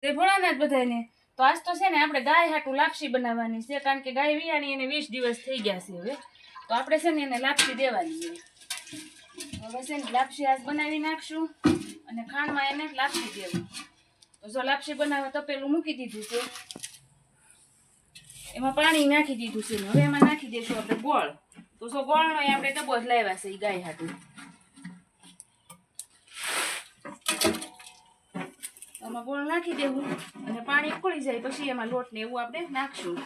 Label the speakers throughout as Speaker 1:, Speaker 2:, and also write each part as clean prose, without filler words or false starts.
Speaker 1: તે ભોળાનાથ બધાને. તો આજ તો છે ને આપણે ગાય હાટું લાપસી બનાવવાની છે, કારણ કે ગાય વિયાણી એને 20 દિવસ થઈ ગયા છે હવે. તો આપણે છે ને એને લાપસી દેવાની છે. હવે છે ને લાપસી આજ બનાવી નાખશું અને ખાંડમાં એને લાપસી દેવું. તો જો લાપસી બનાવવા તપેલું મૂકી દીધું છે, એમાં પાણી નાખી દીધું છે. હવે એમાં નાખી દઈશું આપણે ગોળ. તો જો ગોળનો આપણે ડબ્બો જ લાવ્યા છે ગાય હાટું. એમાં ગોળ નાખી દેવું અને પાણી ઉકળી જાય પછી એમાં લોટ ને એવું આપણે નાખશું.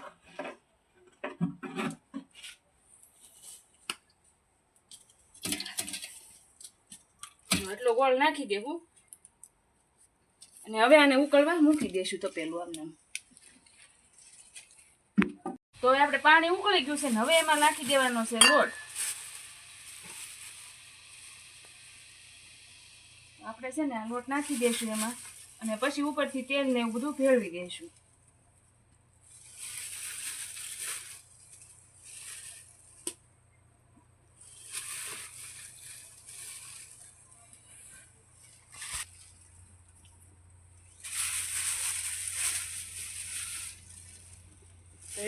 Speaker 1: એટલો ગોળ નાખી દેવું અને હવે આને ઉકળવા મૂકી દેશું તપેલું આમને. તો હવે આપણે પાણી ઉકળી ગયું છે ને હવે એમાં નાખી દેવાનો છે લોટ. આપણે છે ને આ લોટ નાખી દઈશું એમાં અને પછી ઉપરથી તેલ ને એવું બધું ભેળવી દઈશું.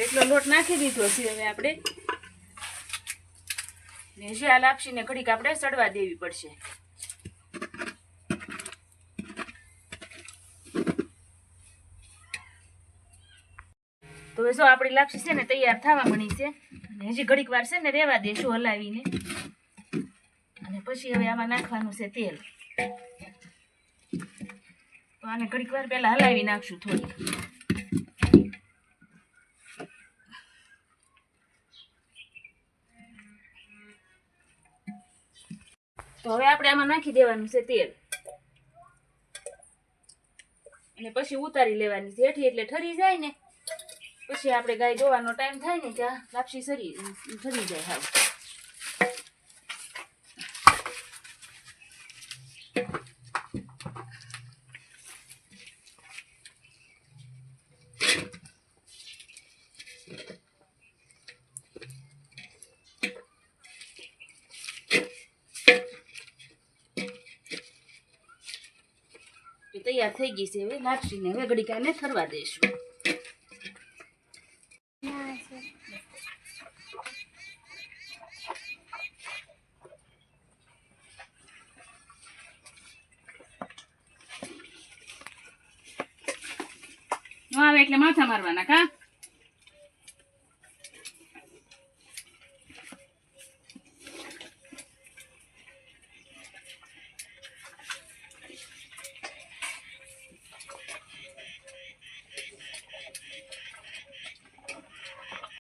Speaker 1: એટલો લોટ નાખી દીધો છે હવે આપણે. ને જે આ લાપસીને ઘડીક આપણે સડવા દેવી પડશે. તો જો આપણી લાપસી છે ને તૈયાર થવા મળી છે અને હજી ઘડીક વાર છે ને રેવા દેશું હલાવીને. અને પછી હવે આમાં નાખવાનું છે તેલ. તો આને ઘડીક વાર પહેલા હલાવી નાખશું થોડી. તો હવે આપણે આમાં નાખી દેવાનું છે તેલ અને પછી ઉતારી લેવાની છે હેઠી, એટલે ઠરી જાય ને પછી આપણે ગાય દોવાનો ટાઈમ થાય ને ત્યાં લાપસી ઠરી જાય. હાવ તૈયાર થઈ ગઈ છે હવે લાપસીને. હવે ઘડીક આને ઠરવા દઈશું. આવે એટલે માથા મારવાના કા.